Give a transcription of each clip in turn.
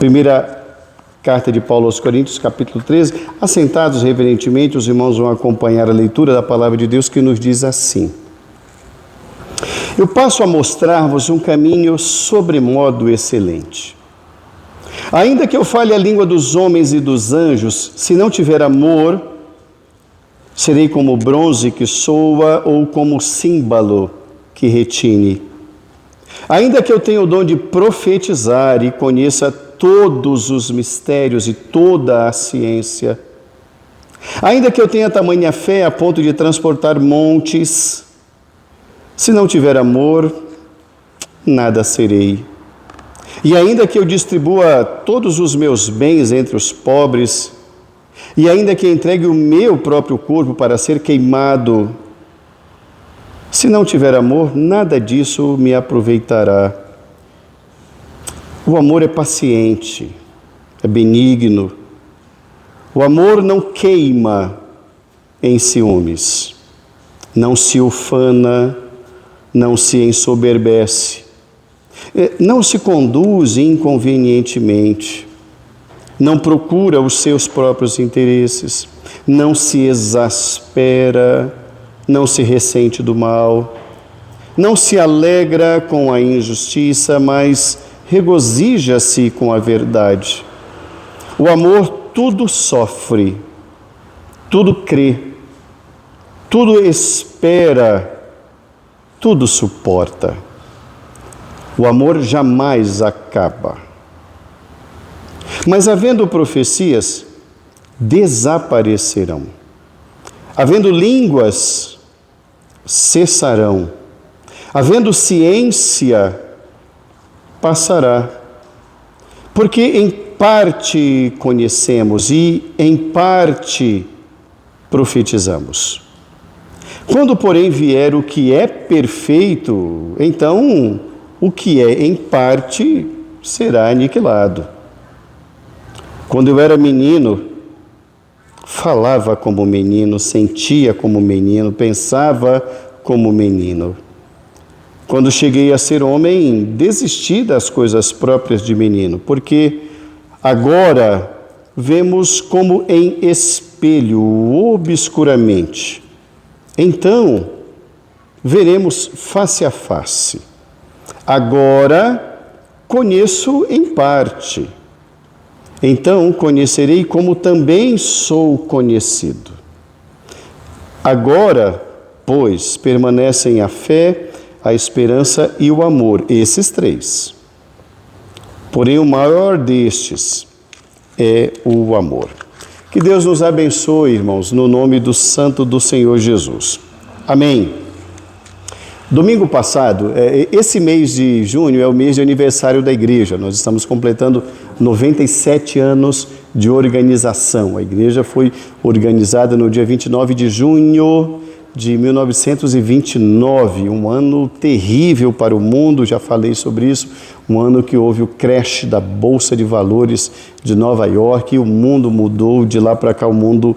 Primeira carta de Paulo aos Coríntios, capítulo 13. Assentados reverentemente, os irmãos vão acompanhar a leitura da palavra de Deus, que nos diz assim: Eu passo a mostrar-vos um caminho sobremodo excelente. Ainda que eu fale a língua dos homens e dos anjos, se não tiver amor, serei como bronze que soa ou como símbolo que retine. Ainda que eu tenha o dom de profetizar e conheça todos os mistérios e toda a ciência, ainda que eu tenha tamanha fé a ponto de transportar montes, se não tiver amor, nada serei. E ainda que eu distribua todos os meus bens entre os pobres, e ainda que entregue o meu próprio corpo para ser queimado, se não tiver amor, nada disso me aproveitará. O amor é paciente, é benigno. O amor não queima em ciúmes, não se ufana, não se ensoberbece, não se conduz inconvenientemente, não procura os seus próprios interesses, não se exaspera, não se ressente do mal, não se alegra com a injustiça, mas regozija-se com a verdade. O amor tudo sofre, tudo crê, tudo espera, tudo suporta. O amor jamais acaba. Mas havendo profecias, desaparecerão. Havendo línguas, cessarão. Havendo ciência, passará. Porque em parte conhecemos e em parte profetizamos. Quando, porém, vier o que é perfeito, então o que é em parte será aniquilado. Quando eu era menino, falava como menino, sentia como menino, pensava como menino. Quando cheguei a ser homem, desisti das coisas próprias de menino, porque agora vemos como em espelho, obscuramente. Então, veremos face a face. Agora, conheço em parte. Então, conhecerei como também sou conhecido. Agora, pois, permanecem a fé, a esperança e o amor, esses três. Porém, o maior destes é o amor. Que Deus nos abençoe, irmãos, no nome do Santo do Senhor Jesus. Amém. Domingo passado, esse mês de junho é o mês de aniversário da igreja. Nós estamos completando 97 anos de organização. A igreja foi organizada no dia 29 de junho de 1929, um ano terrível para o mundo, já falei sobre isso, um ano que houve o crash da Bolsa de Valores de Nova York e o mundo mudou, de lá para cá o mundo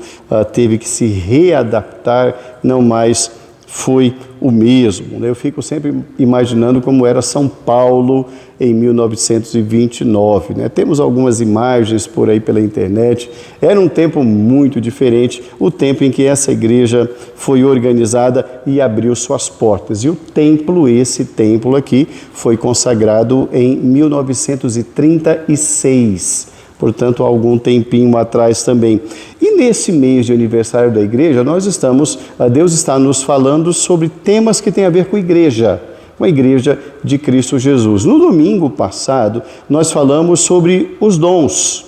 teve que se readaptar, não mais foi o mesmo. Eu fico sempre imaginando como era São Paulo em 1929. Temos algumas imagens por aí pela internet. Era um tempo muito diferente, o tempo em que essa igreja foi organizada e abriu suas portas. E o templo, esse templo aqui, foi consagrado em 1936. Portanto, há algum tempinho atrás também. E nesse mês de aniversário da igreja, Deus está nos falando sobre temas que têm a ver com a igreja de Cristo Jesus. No domingo passado, nós falamos sobre os dons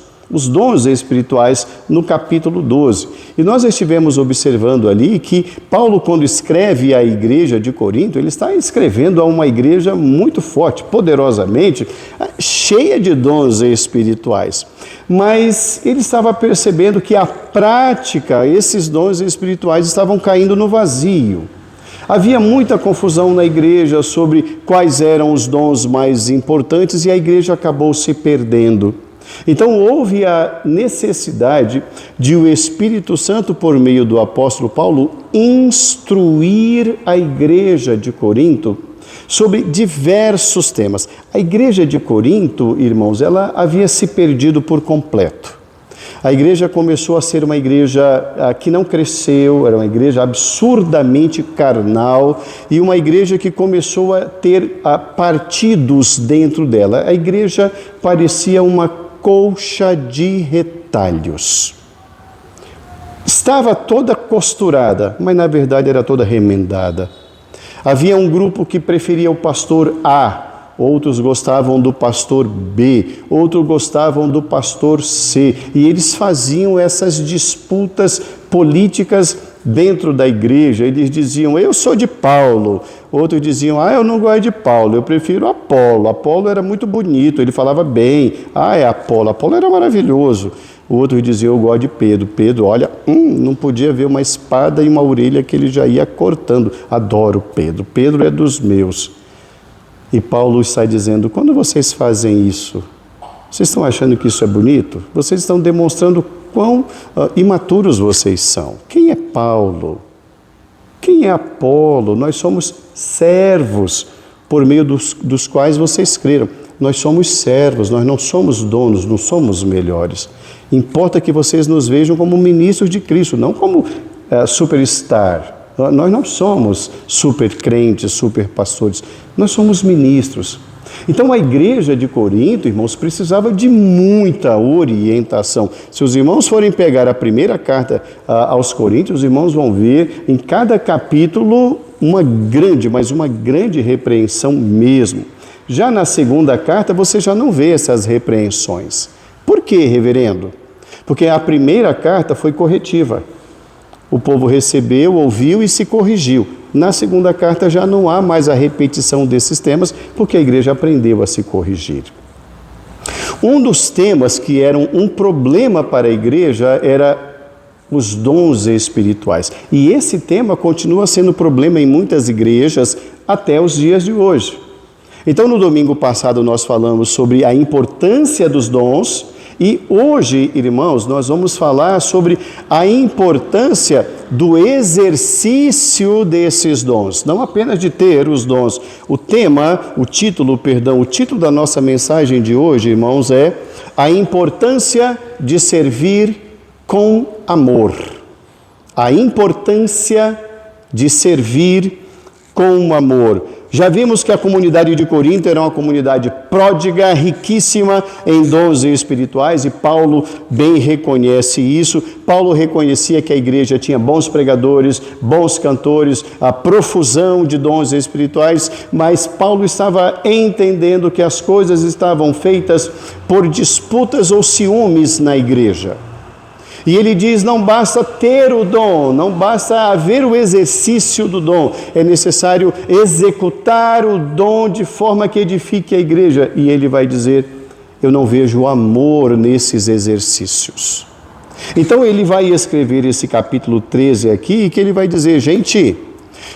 espirituais no capítulo 12. E nós estivemos observando ali que Paulo, quando escreve à igreja de Corinto, ele está escrevendo a uma igreja muito forte, poderosamente, cheia de dons espirituais. Mas ele estava percebendo que a prática, esses dons espirituais estavam caindo no vazio. Havia muita confusão na igreja sobre quais eram os dons mais importantes e a igreja acabou se perdendo. Então houve a necessidade de o Espírito Santo, por meio do apóstolo Paulo, instruir a igreja de Corinto sobre diversos temas. A igreja de Corinto, irmãos, ela havia se perdido por completo. A igreja começou a ser uma igreja que não cresceu, era uma igreja absurdamente carnal e uma igreja que começou a ter partidos dentro dela. A igreja parecia uma colcha de retalhos. Estava toda costurada, mas na verdade era toda remendada. Havia um grupo que preferia o pastor A, outros gostavam do pastor B, outros gostavam do pastor C, e eles faziam essas disputas políticas dentro da igreja. Eles diziam, eu sou de Paulo, outros diziam, eu não gosto de Paulo, eu prefiro Apolo. Apolo era muito bonito, ele falava bem, é Apolo, Apolo era maravilhoso. Outros diziam, eu gosto de Pedro. Pedro, olha, não podia ver uma espada e uma orelha que ele já ia cortando. Adoro Pedro, Pedro é dos meus. E Paulo está dizendo, quando vocês fazem isso, vocês estão achando que isso é bonito? Vocês estão demonstrando quão imaturos vocês são. Quem é Paulo? Quem é Apolo? Nós somos servos por meio dos quais vocês creram. Nós somos servos, nós não somos donos, não somos melhores. Importa que vocês nos vejam como ministros de Cristo, não como superstar. Nós não somos super crentes, super pastores, nós somos ministros. Então a igreja de Corinto, irmãos, precisava de muita orientação. Se os irmãos forem pegar a primeira carta aos Coríntios, os irmãos vão ver em cada capítulo uma grande repreensão mesmo. Já na segunda carta você já não vê essas repreensões. Por quê, reverendo? Porque a primeira carta foi corretiva. O povo recebeu, ouviu e se corrigiu. Na segunda carta já não há mais a repetição desses temas, porque a igreja aprendeu a se corrigir. Um dos temas que eram um problema para a igreja era os dons espirituais. E esse tema continua sendo problema em muitas igrejas até os dias de hoje. Então, no domingo passado nós falamos sobre a importância dos dons e hoje, irmãos, nós vamos falar sobre a importância do exercício desses dons, não apenas de ter os dons. O título da nossa mensagem de hoje, irmãos, é a importância de servir com amor. A importância de servir com amor. Já vimos que a comunidade de Corinto era uma comunidade pródiga, riquíssima em dons espirituais, e Paulo bem reconhece isso. Paulo reconhecia que a igreja tinha bons pregadores, bons cantores, a profusão de dons espirituais, mas Paulo estava entendendo que as coisas estavam feitas por disputas ou ciúmes na igreja. E ele diz, não basta ter o dom, não basta haver o exercício do dom, é necessário executar o dom de forma que edifique a igreja. E ele vai dizer, eu não vejo amor nesses exercícios. Então ele vai escrever esse capítulo 13 aqui, que ele vai dizer, gente,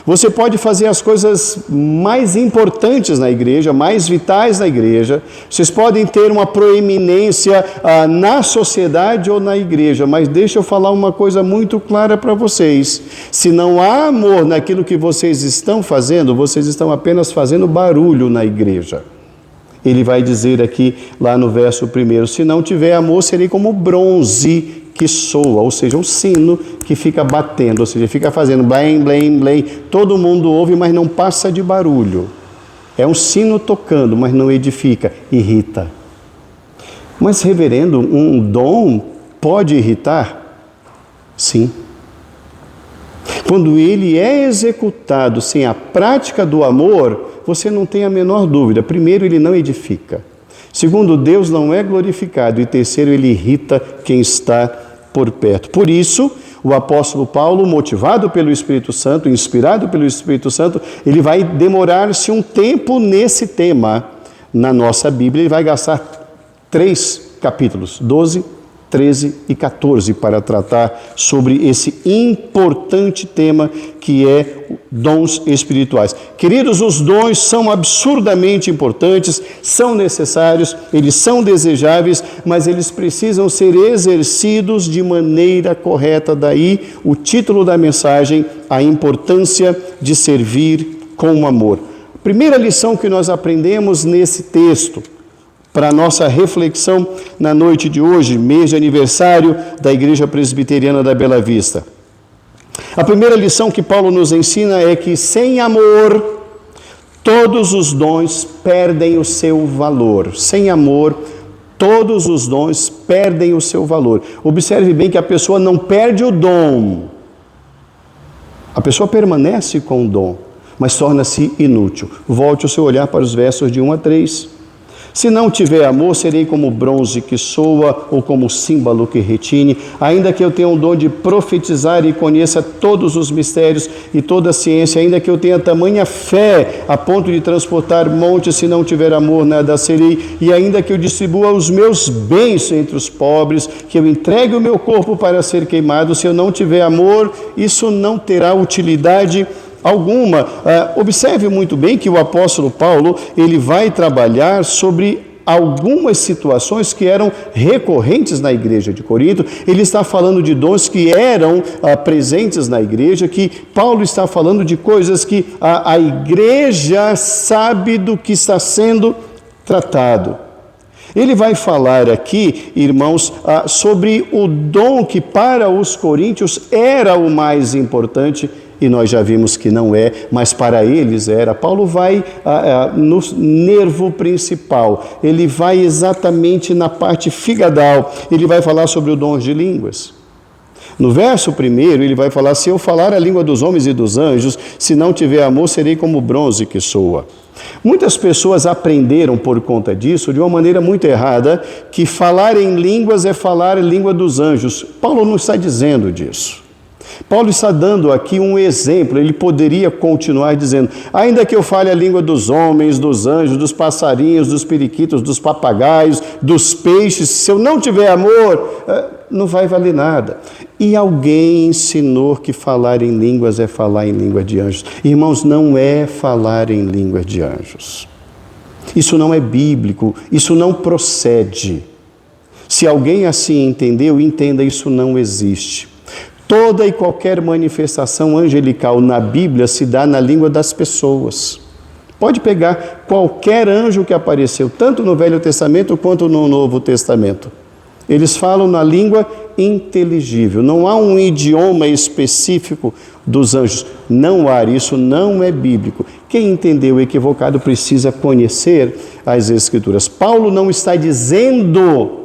você pode fazer as coisas mais importantes na igreja, mais vitais na igreja, vocês podem ter uma proeminência na sociedade ou na igreja, mas deixa eu falar uma coisa muito clara para vocês, se não há amor naquilo que vocês estão fazendo, vocês estão apenas fazendo barulho na igreja. Ele vai dizer aqui, lá no verso 1, se não tiver amor, serei como bronze que soa, ou seja, um sino que fica batendo, ou seja, fica fazendo blém, blém, blém. Todo mundo ouve, mas não passa de barulho. É um sino tocando, mas não edifica, irrita. Mas, reverendo, um dom pode irritar? Sim. Quando ele é executado sem a prática do amor, você não tem a menor dúvida. Primeiro, ele não edifica. Segundo, Deus não é glorificado. E terceiro, ele irrita quem está por perto. Por isso, o apóstolo Paulo, motivado pelo Espírito Santo, inspirado pelo Espírito Santo, ele vai demorar-se um tempo nesse tema na nossa Bíblia. Ele vai gastar 3 capítulos, 12, 13 e 14, para tratar sobre esse importante tema que é dons espirituais. Queridos, os dons são absurdamente importantes, são necessários, eles são desejáveis, mas eles precisam ser exercidos de maneira correta. Daí o título da mensagem, a importância de servir com amor. Primeira lição que nós aprendemos nesse texto, para a nossa reflexão na noite de hoje, mês de aniversário da Igreja Presbiteriana da Bela Vista. A primeira lição que Paulo nos ensina é que sem amor, todos os dons perdem o seu valor. Sem amor, todos os dons perdem o seu valor. Observe bem que a pessoa não perde o dom. A pessoa permanece com o dom, mas torna-se inútil. Volte o seu olhar para os versos de 1 a 3. Se não tiver amor, serei como bronze que soa ou como símbolo que retine. Ainda que eu tenha um dom de profetizar e conheça todos os mistérios e toda a ciência, ainda que eu tenha tamanha fé a ponto de transportar montes, se não tiver amor, nada serei. E ainda que eu distribua os meus bens entre os pobres, que eu entregue o meu corpo para ser queimado, se eu não tiver amor, isso não terá utilidade alguma. Observe muito bem que o apóstolo Paulo, ele vai trabalhar sobre algumas situações que eram recorrentes na igreja de Corinto. Ele está falando de dons que eram presentes na igreja, que Paulo está falando de coisas que a igreja sabe do que está sendo tratado. Ele vai falar aqui, irmãos, sobre o dom que para os coríntios era o mais importante, e nós já vimos que não é, mas para eles era. Paulo vai no nervo principal, ele vai exatamente na parte figadal, ele vai falar sobre o dom de línguas. No verso 1, ele vai falar: se eu falar a língua dos homens e dos anjos, se não tiver amor, serei como bronze que soa. Muitas pessoas aprenderam por conta disso, de uma maneira muito errada, que falar em línguas é falar a língua dos anjos. Paulo não está dizendo disso. Paulo está dando aqui um exemplo. Ele poderia continuar dizendo: ainda que eu fale a língua dos homens, dos anjos, dos passarinhos, dos periquitos, dos papagaios, dos peixes, se eu não tiver amor, não vai valer nada. E alguém ensinou que falar em línguas é falar em língua de anjos. Irmãos, não é falar em língua de anjos. Isso não é bíblico, isso não procede. Se alguém assim entendeu, entenda, isso não existe. Toda e qualquer manifestação angelical na Bíblia se dá na língua das pessoas. Pode pegar qualquer anjo que apareceu, tanto no Velho Testamento quanto no Novo Testamento. Eles falam na língua inteligível. Não há um idioma específico dos anjos. Não há, isso não é bíblico. Quem entendeu equivocado precisa conhecer as Escrituras. Paulo não está dizendo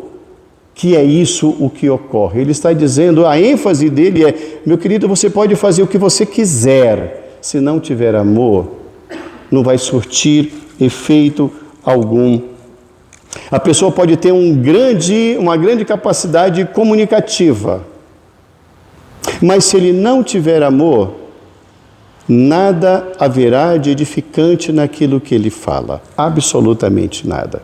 que é isso o que ocorre. Ele está dizendo, a ênfase dele é: meu querido, você pode fazer o que você quiser, se não tiver amor, não vai surtir efeito algum. A pessoa pode ter uma grande capacidade comunicativa, mas se ele não tiver amor, nada haverá de edificante naquilo que ele fala, absolutamente nada.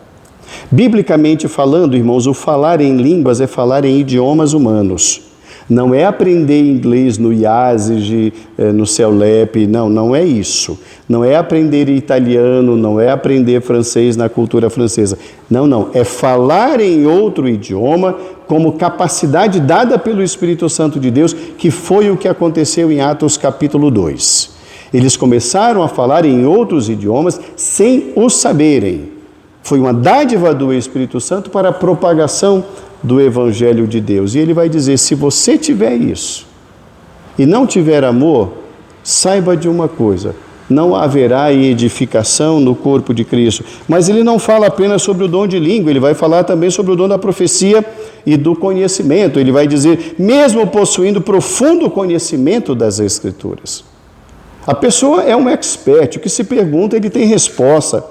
Biblicamente falando, irmãos, o falar em línguas é falar em idiomas humanos. Não é aprender inglês no IASIG, no CELEP, não é isso. Não é aprender italiano, não é aprender francês na cultura francesa. Não, é falar em outro idioma como capacidade dada pelo Espírito Santo de Deus, que foi o que aconteceu em Atos capítulo 2. Eles começaram a falar em outros idiomas sem o saberem. Foi uma dádiva do Espírito Santo para a propagação do Evangelho de Deus. E ele vai dizer: se você tiver isso e não tiver amor, saiba de uma coisa: não haverá edificação no corpo de Cristo. Mas ele não fala apenas sobre o dom de língua, ele vai falar também sobre o dom da profecia e do conhecimento. Ele vai dizer, mesmo possuindo profundo conhecimento das Escrituras. A pessoa é um expert, o que se pergunta, ele tem resposta.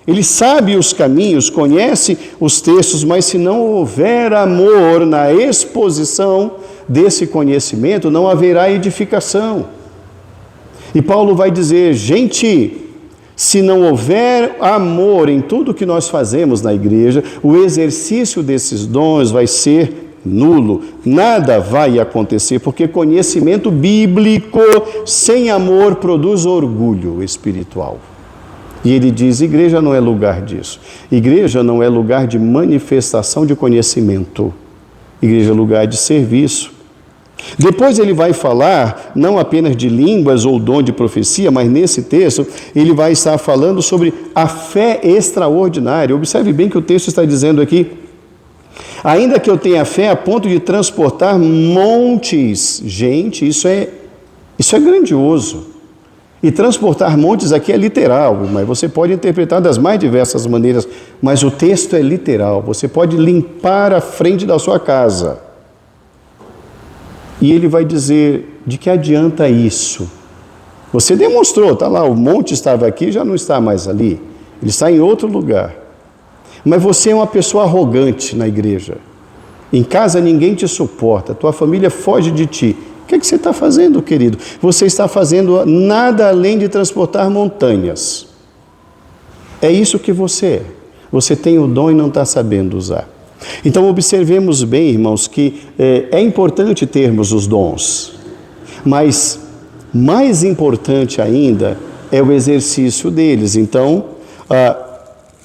Ele sabe os caminhos, conhece os textos, mas se não houver amor na exposição desse conhecimento, não haverá edificação. E Paulo vai dizer, gente, se não houver amor em tudo que nós fazemos na igreja, o exercício desses dons vai ser nulo, nada vai acontecer, porque conhecimento bíblico sem amor produz orgulho espiritual. E ele diz, igreja não é lugar disso. Igreja não é lugar de manifestação de conhecimento. Igreja é lugar de serviço. Depois ele vai falar não apenas de línguas ou dom de profecia, mas nesse texto ele vai estar falando sobre a fé extraordinária. Observe bem que o texto está dizendo aqui: ainda que eu tenha fé a ponto de transportar montes. Gente, isso é grandioso. E transportar montes aqui é literal, mas você pode interpretar das mais diversas maneiras, mas o texto é literal. Você pode limpar a frente da sua casa. E ele vai dizer: de que adianta isso? Você demonstrou, está lá, o monte estava aqui, já não está mais ali. Ele está em outro lugar. Mas você é uma pessoa arrogante na igreja. Em casa ninguém te suporta, tua família foge de ti. O que você está fazendo, querido? Você está fazendo nada além de transportar montanhas. É isso que você é. Você tem o dom e não está sabendo usar. Então observemos bem, irmãos, que é importante termos os dons, mas mais importante ainda é o exercício deles. Então,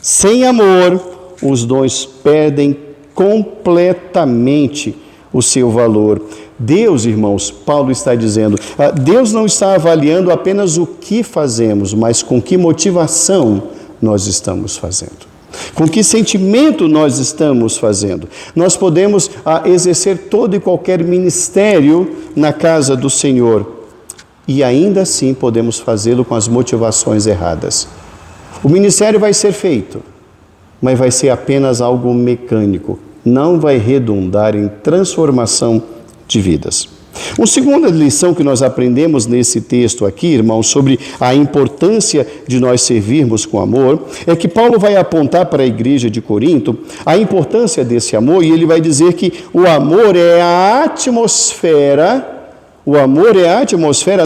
sem amor, os dons perdem completamente o seu valor. Deus, irmãos, Paulo está dizendo, Deus não está avaliando apenas o que fazemos, mas com que motivação nós estamos fazendo. Com que sentimento nós estamos fazendo? Nós podemos exercer todo e qualquer ministério na casa do Senhor e ainda assim podemos fazê-lo com as motivações erradas. O ministério vai ser feito, mas vai ser apenas algo mecânico, não vai redundar em transformação de vidas. Uma segunda lição que nós aprendemos nesse texto aqui, irmãos, sobre a importância de nós servirmos com amor, é que Paulo vai apontar para a igreja de Corinto a importância desse amor, e ele vai dizer que o amor é a atmosfera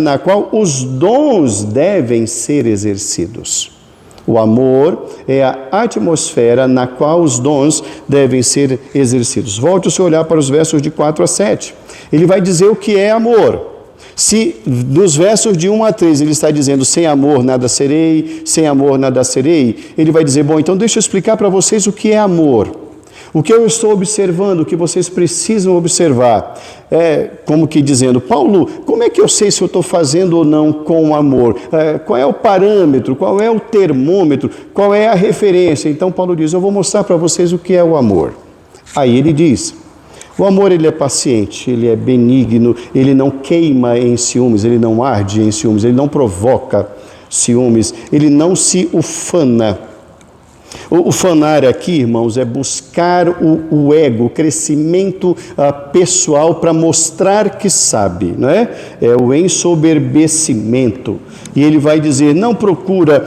na qual os dons devem ser exercidos. O amor é a atmosfera na qual os dons devem ser exercidos. Volte o seu olhar para os versos de 4 a 7. Ele vai dizer o que é amor. Se nos versos de 1 a 3 ele está dizendo sem amor nada serei, sem amor nada serei, ele vai dizer, bom, então deixa eu explicar para vocês o que é amor. O que eu estou observando, o que vocês precisam observar. Como que dizendo, Paulo, como é que eu sei se eu estou fazendo ou não com amor? Qual é o parâmetro, qual é o termômetro, qual é a referência? Então Paulo diz, eu vou mostrar para vocês o que é o amor. Aí ele diz, o amor ele é paciente, ele é benigno, ele não queima em ciúmes, ele não arde em ciúmes, ele não provoca ciúmes, ele não se ufana. O fanar aqui, irmãos, é buscar o ego, o crescimento pessoal para mostrar que sabe, não é? É o ensoberbecimento. E ele vai dizer, não procura,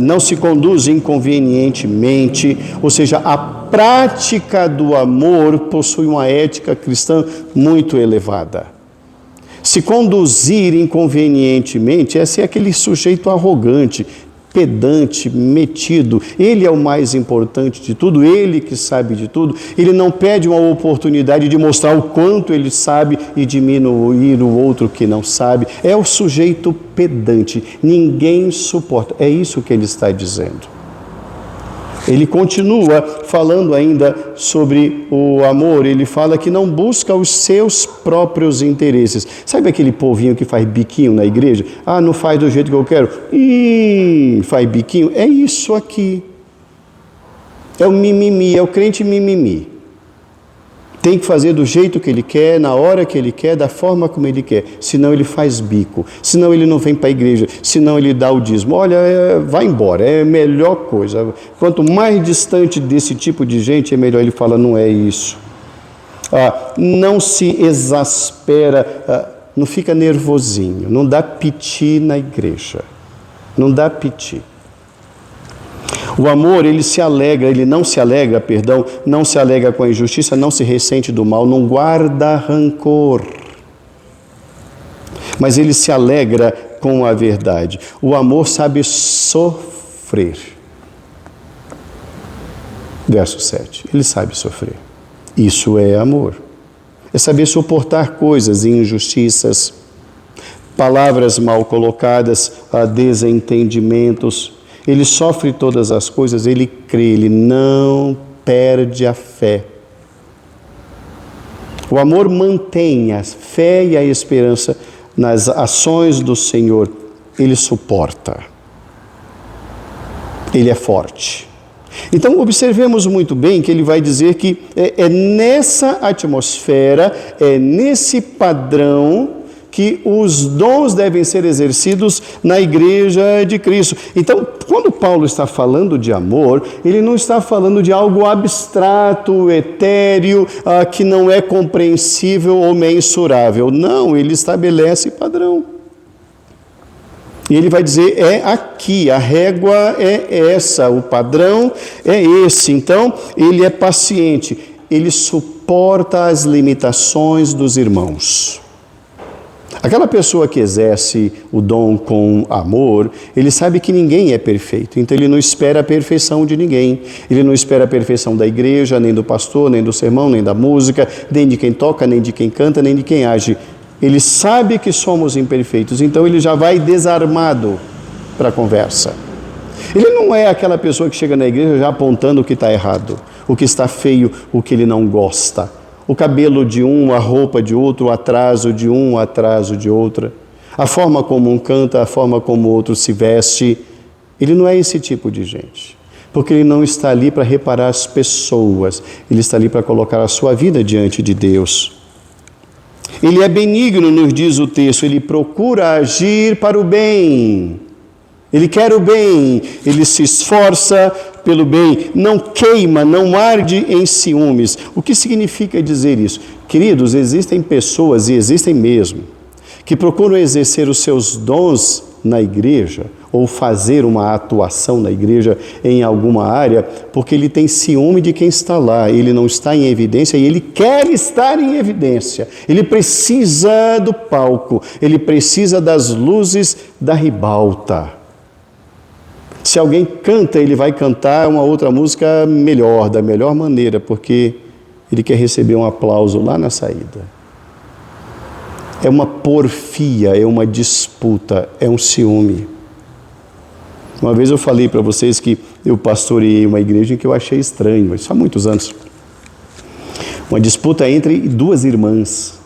não se conduz inconvenientemente, ou seja, a prática do amor possui uma ética cristã muito elevada. Se conduzir inconvenientemente é ser aquele sujeito arrogante, pedante, metido. Ele é o mais importante de tudo, ele que sabe de tudo. Ele não pede uma oportunidade de mostrar o quanto ele sabe e diminuir o outro que não sabe. É o sujeito pedante, ninguém suporta. É isso que ele está dizendo. Ele continua falando ainda sobre o amor, ele fala que não busca os seus próprios interesses. Sabe aquele povinho que faz biquinho na igreja? Não faz do jeito que eu quero. Faz biquinho. É isso aqui. É o mimimi, é o crente mimimi. Tem que fazer do jeito que ele quer, na hora que ele quer, da forma como ele quer. Senão ele faz bico, senão ele não vem para a igreja, senão ele dá o dízimo. Olha, vai embora, é a melhor coisa. Quanto mais distante desse tipo de gente, é melhor. Ele fala, não é isso. Não se exaspera, não fica nervosinho, não dá piti na igreja. Não dá piti. O amor, ele não se alegra com a injustiça, não se ressente do mal, não guarda rancor. Mas ele se alegra com a verdade. O amor sabe sofrer. Verso 7. Ele sabe sofrer. Isso é amor. É saber suportar coisas e injustiças, palavras mal colocadas, desentendimentos. Ele sofre todas as coisas, ele crê, ele não perde a fé. O amor mantém a fé e a esperança nas ações do Senhor. Ele suporta. Ele é forte. Então, observemos muito bem que ele vai dizer que é nessa atmosfera, é nesse padrão que os dons devem ser exercidos na igreja de Cristo. Então, quando Paulo está falando de amor, ele não está falando de algo abstrato, etéreo, que não é compreensível ou mensurável. Não, ele estabelece padrão. E ele vai dizer, é aqui, a régua é essa, o padrão é esse. Então, ele é paciente, ele suporta as limitações dos irmãos. Aquela pessoa que exerce o dom com amor, ele sabe que ninguém é perfeito, então ele não espera a perfeição de ninguém. Ele não espera a perfeição da igreja, nem do pastor, nem do sermão, nem da música, nem de quem toca, nem de quem canta, nem de quem age. Ele sabe que somos imperfeitos, então ele já vai desarmado para a conversa. Ele não é aquela pessoa que chega na igreja já apontando o que está errado, o que está feio, o que ele não gosta. O cabelo de um, a roupa de outro, o atraso de um, o atraso de outra. A forma como um canta, a forma como o outro se veste. Ele não é esse tipo de gente. Porque ele não está ali para reparar as pessoas. Ele está ali para colocar a sua vida diante de Deus. Ele é benigno, nos diz o texto. Ele procura agir para o bem. Ele quer o bem, ele se esforça pelo bem, não queima, não arde em ciúmes. O que significa dizer isso? Queridos, existem pessoas, e existem mesmo, que procuram exercer os seus dons na igreja, ou fazer uma atuação na igreja em alguma área, porque ele tem ciúme de quem está lá, ele não está em evidência e ele quer estar em evidência. Ele precisa do palco, ele precisa das luzes da ribalta. Se alguém canta, ele vai cantar uma outra música melhor, da melhor maneira, porque ele quer receber um aplauso lá na saída. É uma porfia, é uma disputa, é um ciúme. Uma vez eu falei para vocês que eu pastoreei uma igreja em que eu achei estranho, isso há muitos anos. Uma disputa entre duas irmãs.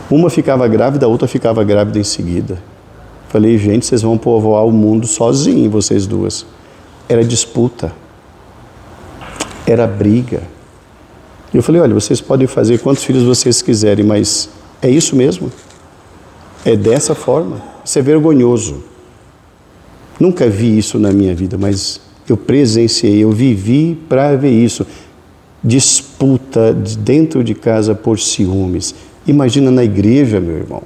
Uma ficava grávida, a outra ficava grávida em seguida. Falei, gente, vocês vão povoar o mundo sozinhos, vocês duas. Era disputa. Era briga. E eu falei, olha, vocês podem fazer quantos filhos vocês quiserem, mas é isso mesmo? É dessa forma? Isso é vergonhoso. Nunca vi isso na minha vida, mas eu presenciei, eu vivi para ver isso. Disputa dentro de casa por ciúmes. Imagina na igreja, meu irmão.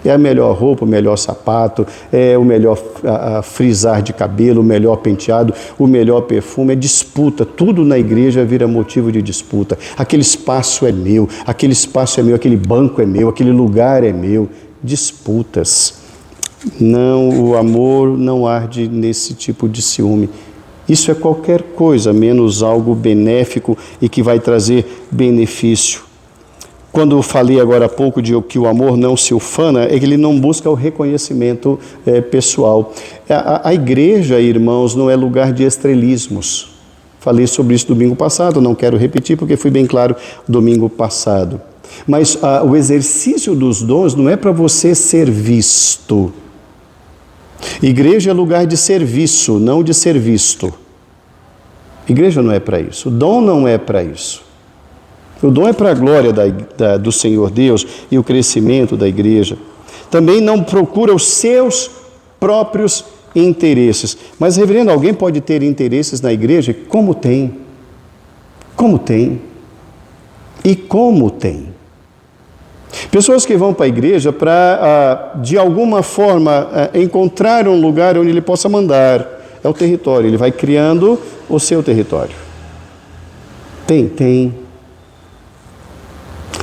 É a melhor roupa, o melhor sapato, é o melhor frisar de cabelo, o melhor penteado, o melhor perfume, é disputa. Tudo na igreja vira motivo de disputa. Aquele espaço é meu, aquele banco é meu, aquele lugar é meu. Disputas. Não, o amor não arde nesse tipo de ciúme. Isso é qualquer coisa, menos algo benéfico e que vai trazer benefício. Quando eu falei agora há pouco de que o amor não se ufana, é que ele não busca o reconhecimento pessoal. A igreja, irmãos, não é lugar de estrelismos. Falei sobre isso domingo passado, não quero repetir porque fui bem claro domingo passado. Mas o exercício dos dons não é para você ser visto. Igreja é lugar de serviço, não de ser visto. Igreja não é para isso, o dom não é para isso. O dom é para a glória do Senhor Deus e o crescimento da igreja. Também não procura os seus próprios interesses. Mas, reverendo, alguém pode ter interesses na igreja? Como tem? Como tem? E como tem? Pessoas que vão para a igreja para, de alguma forma, encontrar um lugar onde ele possa mandar. É o território, ele vai criando o seu território. Tem.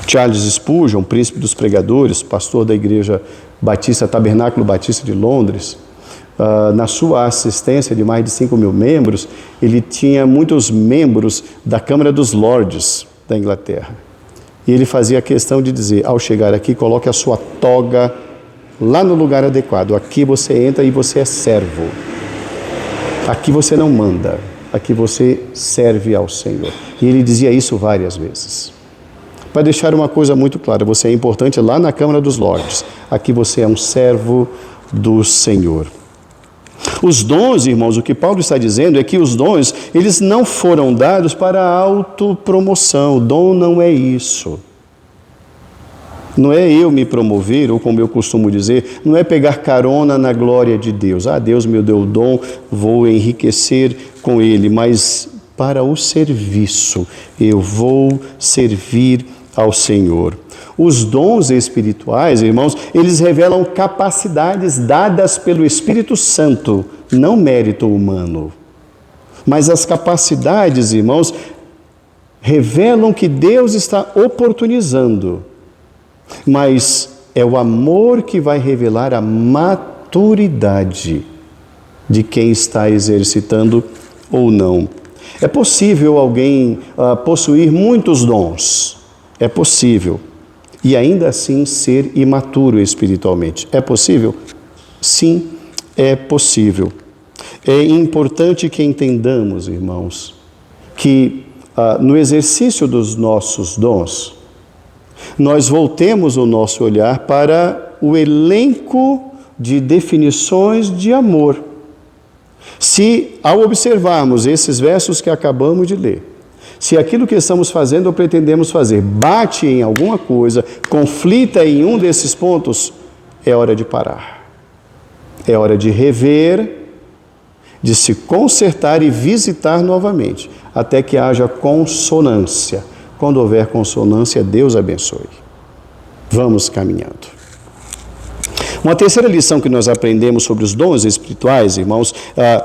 Charles Spurgeon, príncipe dos pregadores, pastor da igreja Batista, Tabernáculo Batista de Londres, na sua assistência de mais de 5.000 membros, ele tinha muitos membros da Câmara dos Lordes da Inglaterra. E ele fazia questão de dizer, ao chegar aqui, coloque a sua toga lá no lugar adequado. Aqui você entra e você é servo. Aqui você não manda, aqui você serve ao Senhor. E ele dizia isso várias vezes. para deixar uma coisa muito clara: você é importante lá na Câmara dos Lordes, aqui você é um servo do Senhor. Os dons, irmãos, o que Paulo está dizendo é que os dons, eles não foram dados para autopromoção. O dom não é isso. Não é eu me promover, ou como eu costumo dizer, não é pegar carona na glória de Deus. Ah, Deus me deu o dom, vou enriquecer com ele, mas para o serviço, eu vou servir ao Senhor. Os dons espirituais, irmãos, eles revelam capacidades dadas pelo Espírito Santo, não mérito humano. Mas as capacidades, irmãos, revelam que Deus está oportunizando. Mas é o amor que vai revelar a maturidade de quem está exercitando ou não. É possível alguém possuir muitos dons. É possível. E ainda assim ser imaturo espiritualmente. É possível? Sim, é possível. É importante que entendamos, irmãos, que no exercício dos nossos dons, nós voltemos o nosso olhar para o elenco de definições de amor. Se, ao observarmos esses versos que acabamos de ler, se aquilo que estamos fazendo ou pretendemos fazer bate em alguma coisa, conflita em um desses pontos, é hora de parar. É hora de rever, de se consertar e visitar novamente, até que haja consonância. Quando houver consonância, Deus abençoe. Vamos caminhando. Uma terceira lição que nós aprendemos sobre os dons espirituais, irmãos,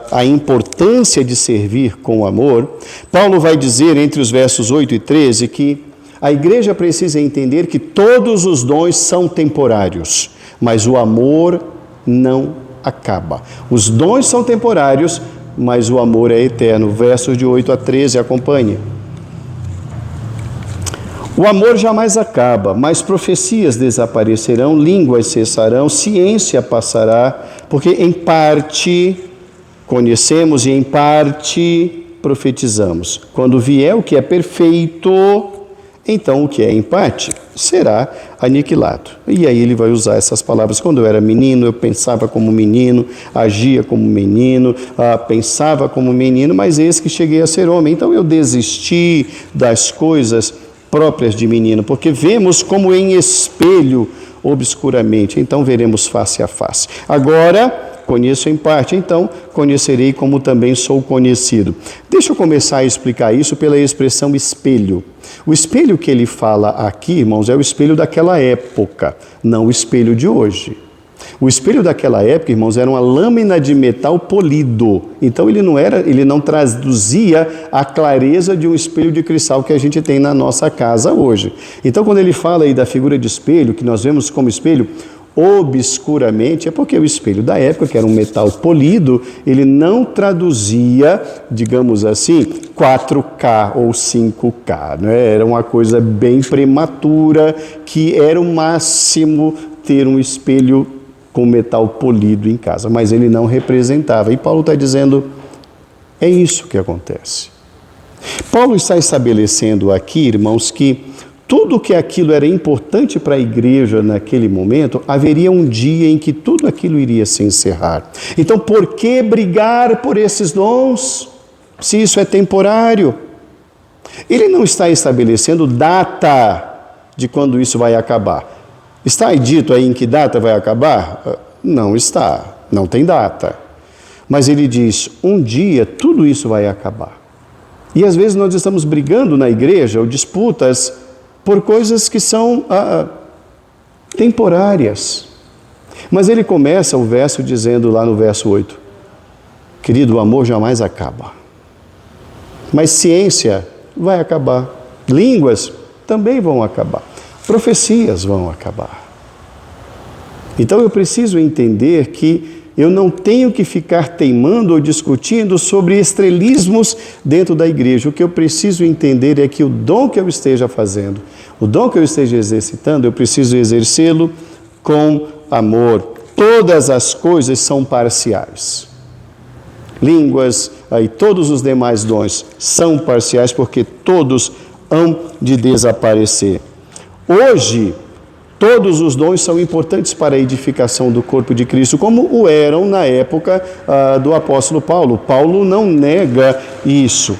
a importância de servir com amor. Paulo vai dizer entre os versos 8 e 13 que a igreja precisa entender que todos os dons são temporários, mas o amor não acaba. Os dons são temporários, mas o amor é eterno. Versos de 8 a 13, acompanhe. O amor jamais acaba, mas profecias desaparecerão, línguas cessarão, ciência passará, porque em parte conhecemos e em parte profetizamos. Quando vier o que é perfeito, então o que é em parte será aniquilado. E aí ele vai usar essas palavras. Quando eu era menino, eu pensava como menino, agia como menino, pensava como menino, mas eis que cheguei a ser homem. Então eu desisti das coisas próprias de menino, porque vemos como em espelho obscuramente, então veremos face a face. Agora conheço em parte, então conhecerei como também sou conhecido. Deixa eu começar a explicar isso pela expressão espelho. O espelho que ele fala aqui, irmãos, é o espelho daquela época, não o espelho de hoje. O espelho daquela época, irmãos, era uma lâmina de metal polido. Então ele não traduzia a clareza de um espelho de cristal que a gente tem na nossa casa hoje. Então quando ele fala aí da figura de espelho, que nós vemos como espelho obscuramente, é porque o espelho da época, que era um metal polido, ele não traduzia, digamos assim, 4K ou 5K, né? Era uma coisa bem prematura, que era o máximo ter um espelho com metal polido em casa, mas ele não representava. E Paulo está dizendo, é isso que acontece. Paulo está estabelecendo aqui, irmãos, que tudo que aquilo era importante para a igreja naquele momento, haveria um dia em que tudo aquilo iria se encerrar. Então, por que brigar por esses dons, se isso é temporário? Ele não está estabelecendo data de quando isso vai acabar. Está dito aí em que data vai acabar? Não está, não tem data. Mas ele diz, um dia tudo isso vai acabar. E às vezes nós estamos brigando na igreja, ou disputas, por coisas que são temporárias. Mas ele começa o verso dizendo lá no verso 8, querido, o amor jamais acaba. Mas ciência vai acabar. Línguas também vão acabar. Profecias vão acabar. Então eu preciso entender que eu não tenho que ficar teimando ou discutindo sobre estrelismos dentro da igreja. O que eu preciso entender é que o dom que eu esteja fazendo, o dom que eu esteja exercitando, eu preciso exercê-lo com amor. Todas as coisas são parciais. Línguas e todos os demais dons são parciais porque todos hão de desaparecer. Hoje, todos os dons são importantes para a edificação do corpo de Cristo, como o eram na época do apóstolo Paulo. Paulo não nega isso.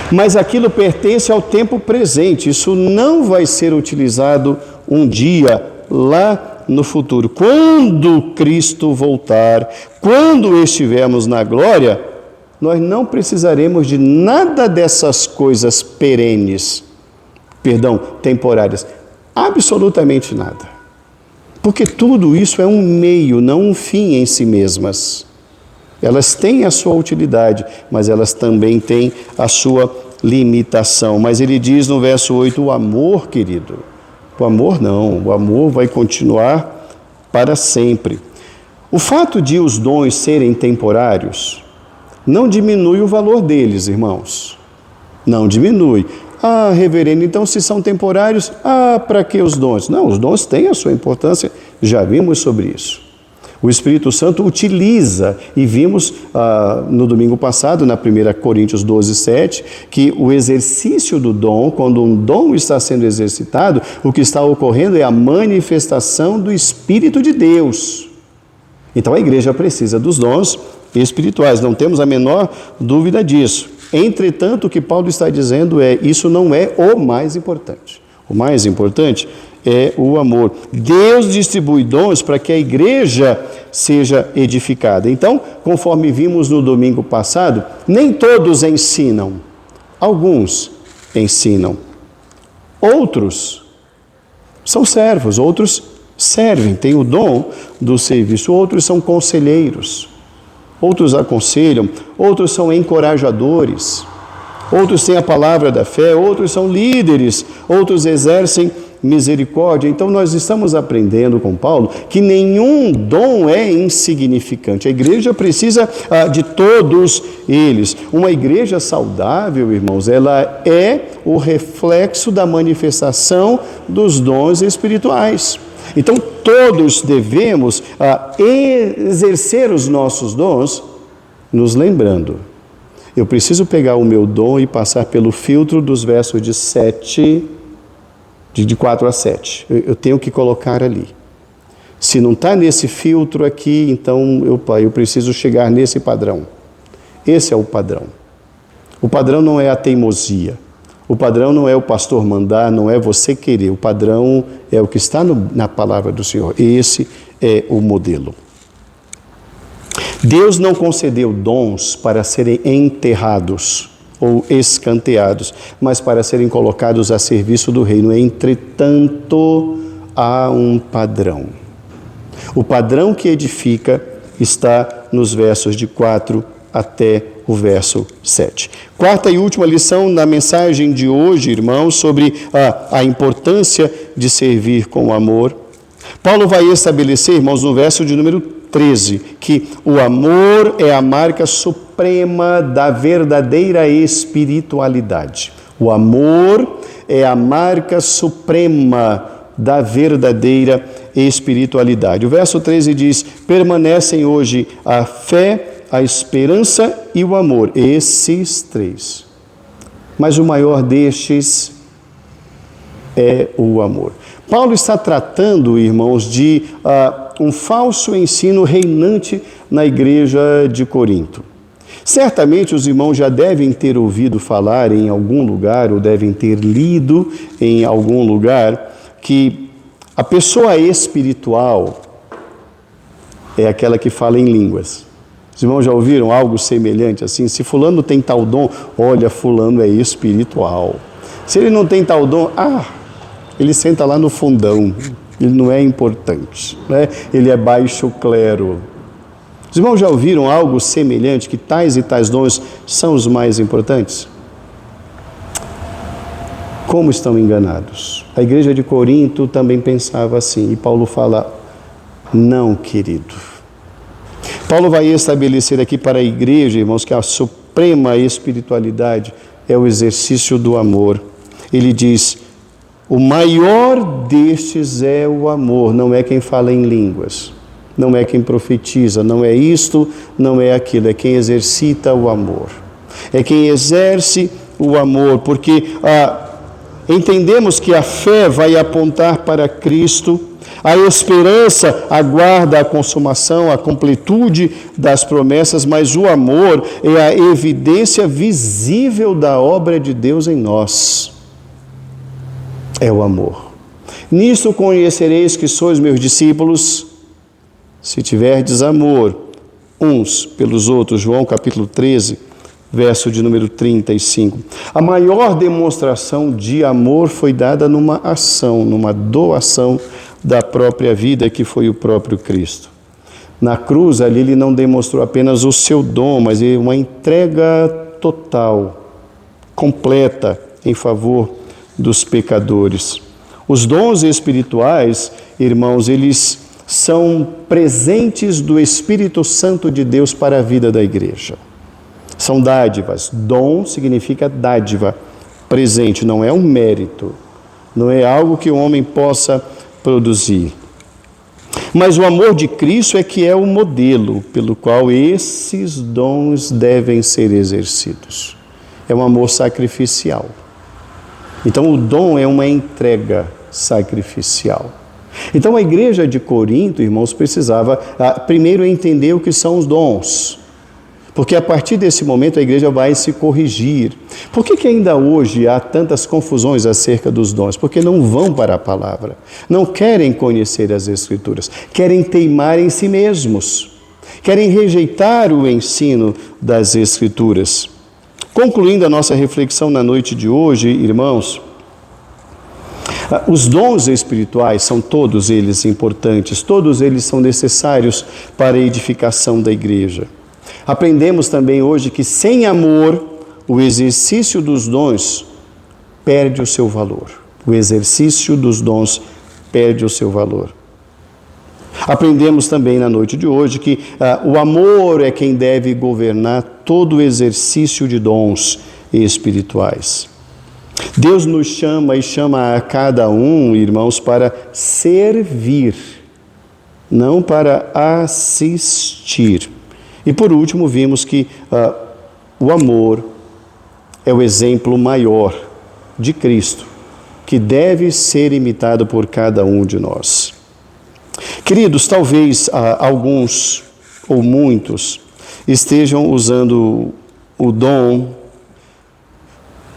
Mas aquilo pertence ao tempo presente. Isso não vai ser utilizado um dia lá no futuro. Quando Cristo voltar, quando estivermos na glória, nós não precisaremos de nada dessas coisas temporárias. Absolutamente nada. Porque tudo isso é um meio, não um fim em si mesmas. Elas têm a sua utilidade, mas elas também têm a sua limitação. Mas ele diz no verso 8, o amor, querido, o amor não, o amor vai continuar para sempre. O fato de os dons serem temporários não diminui o valor deles, irmãos. Não diminui. Ah, reverendo, então se são temporários, para que os dons? Não, os dons têm a sua importância, já vimos sobre isso. O Espírito Santo utiliza, e vimos no domingo passado, na 1 Coríntios 12, 7, que o exercício do dom, quando um dom está sendo exercitado, o que está ocorrendo é a manifestação do Espírito de Deus. Então a igreja precisa dos dons espirituais, não temos a menor dúvida disso. Entretanto, o que Paulo está dizendo isso não é o mais importante. O mais importante é o amor. Deus distribui dons para que a igreja seja edificada. Então, conforme vimos no domingo passado, nem todos ensinam. Alguns ensinam. Outros são servos, outros servem, têm o dom do serviço. Outros são conselheiros. Outros aconselham, outros são encorajadores, outros têm a palavra da fé, outros são líderes, outros exercem misericórdia. Então nós estamos aprendendo com Paulo que nenhum dom é insignificante. A igreja precisa de todos eles. Uma igreja saudável, irmãos, ela é o reflexo da manifestação dos dons espirituais. Então, todos devemos exercer os nossos dons, nos lembrando. Eu preciso pegar o meu dom e passar pelo filtro dos versos de 4 a 7. Eu tenho que colocar ali. Se não está nesse filtro aqui, então eu preciso chegar nesse padrão. Esse é o padrão. O padrão não é a teimosia. O padrão não é o pastor mandar, não é você querer. O padrão é o que está na palavra do Senhor. Esse é o modelo. Deus não concedeu dons para serem enterrados ou escanteados, mas para serem colocados a serviço do reino. Entretanto, há um padrão. O padrão que edifica está nos versos de 4 até o verso 7. Quarta e última lição na mensagem de hoje, irmãos, sobre a importância de servir com amor. Paulo vai estabelecer, irmãos, no verso de número 13, que o amor é a marca suprema da verdadeira espiritualidade. O amor é a marca suprema da verdadeira espiritualidade. O verso 13 diz: permanecem hoje a fé, a esperança e o amor, esses três. Mas o maior destes é o amor. Paulo está tratando, irmãos, de um falso ensino reinante na igreja de Corinto. Certamente os irmãos já devem ter ouvido falar em algum lugar, ou devem ter lido em algum lugar, que a pessoa espiritual é aquela que fala em línguas. Os irmãos já ouviram algo semelhante assim? Se fulano tem tal dom, olha, fulano é espiritual. Se ele não tem tal dom, ele senta lá no fundão, ele não é importante, né? Ele é baixo clero. Os irmãos já ouviram algo semelhante, que tais e tais dons são os mais importantes? Como estão enganados? A igreja de Corinto também pensava assim, e Paulo fala, não, querido. Paulo vai estabelecer aqui para a igreja, irmãos, que a suprema espiritualidade é o exercício do amor. Ele diz, o maior destes é o amor, não é quem fala em línguas, não é quem profetiza, não é isto, não é aquilo, é quem exercita o amor. É quem exerce o amor, porque entendemos que a fé vai apontar para Cristo, a esperança aguarda a consumação, a completude das promessas, mas o amor é a evidência visível da obra de Deus em nós. É o amor. Nisto conhecereis que sois meus discípulos, se tiverdes amor uns pelos outros. João capítulo 13, verso de número 35. A maior demonstração de amor foi dada numa ação, numa doação da própria vida, que foi o próprio Cristo. Na cruz, ali, ele não demonstrou apenas o seu dom, mas uma entrega total, completa, em favor dos pecadores. Os dons espirituais, irmãos, eles são presentes do Espírito Santo de Deus para a vida da igreja. São dádivas. Dom significa dádiva, presente, não é um mérito, não é algo que o homem possa produzir. Mas o amor de Cristo é que é o modelo pelo qual esses dons devem ser exercidos. É um amor sacrificial. Então o dom é uma entrega sacrificial. Então a igreja de Corinto, irmãos, precisava primeiro entender o que são os dons. Porque a partir desse momento a igreja vai se corrigir. Por que ainda hoje há tantas confusões acerca dos dons? Porque não vão para a palavra, não querem conhecer as Escrituras, querem teimar em si mesmos, querem rejeitar o ensino das Escrituras. Concluindo a nossa reflexão na noite de hoje, irmãos, os dons espirituais são todos eles importantes, todos eles são necessários para a edificação da igreja. Aprendemos também hoje que sem amor, o exercício dos dons perde o seu valor. O exercício dos dons perde o seu valor. Aprendemos também na noite de hoje que o amor é quem deve governar todo o exercício de dons espirituais. Deus nos chama e chama a cada um, irmãos, para servir, não para assistir. E por último, vimos que o amor é o exemplo maior de Cristo, que deve ser imitado por cada um de nós. Queridos, talvez alguns ou muitos estejam usando o dom,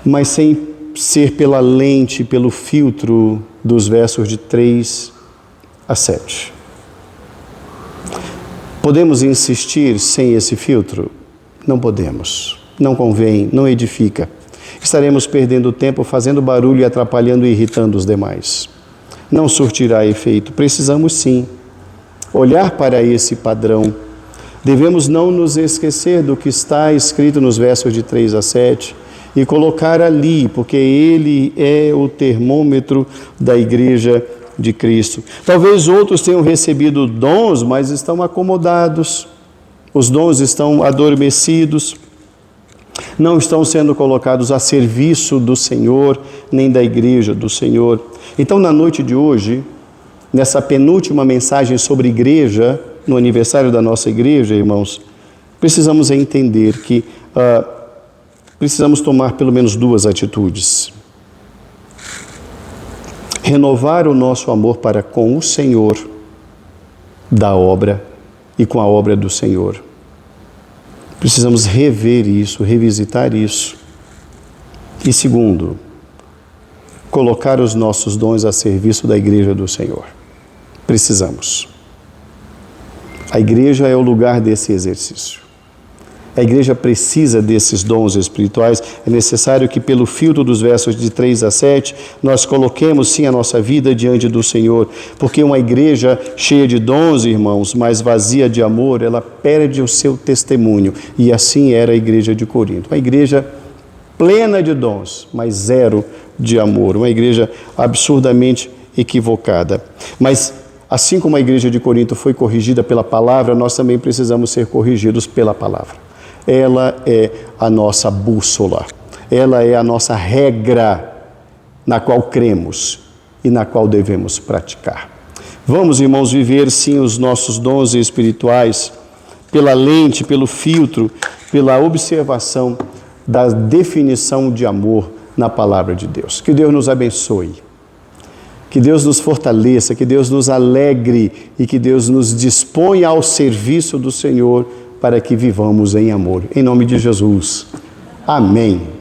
mas sem ser pela lente, pelo filtro dos versos de 3 a 7. Podemos insistir sem esse filtro? Não podemos. Não convém, não edifica. Estaremos perdendo tempo fazendo barulho e atrapalhando e irritando os demais. Não surtirá efeito. Precisamos sim olhar para esse padrão. Devemos não nos esquecer do que está escrito nos versos de 3 a 7 e colocar ali, porque ele é o termômetro da igreja de Cristo. Talvez outros tenham recebido dons, mas estão acomodados. Os dons estão adormecidos, não estão sendo colocados a serviço do Senhor, nem da igreja do Senhor. Então, na noite de hoje, nessa penúltima mensagem sobre igreja, no aniversário da nossa igreja, irmãos, precisamos entender que precisamos tomar pelo menos 2 atitudes. Renovar o nosso amor para com o Senhor da obra e com a obra do Senhor. Precisamos rever isso, revisitar isso. E segundo, colocar os nossos dons a serviço da igreja do Senhor. Precisamos. A igreja é o lugar desse exercício. A igreja precisa desses dons espirituais. É necessário que, pelo filtro dos versos de 3 a 7, nós coloquemos sim a nossa vida diante do Senhor. Porque uma igreja cheia de dons, irmãos, mas vazia de amor, ela perde o seu testemunho. E assim era a igreja de Corinto. Uma igreja plena de dons, mas zero de amor. Uma igreja absurdamente equivocada. Mas assim como a igreja de Corinto foi corrigida pela palavra, nós também precisamos ser corrigidos pela palavra. Ela é a nossa bússola, ela é a nossa regra na qual cremos e na qual devemos praticar. Vamos, irmãos, viver sim os nossos dons espirituais pela lente, pelo filtro, pela observação da definição de amor na palavra de Deus. Que Deus nos abençoe. Que Deus nos fortaleça, que Deus nos alegre e que Deus nos disponha ao serviço do Senhor para que vivamos em amor. Em nome de Jesus. Amém.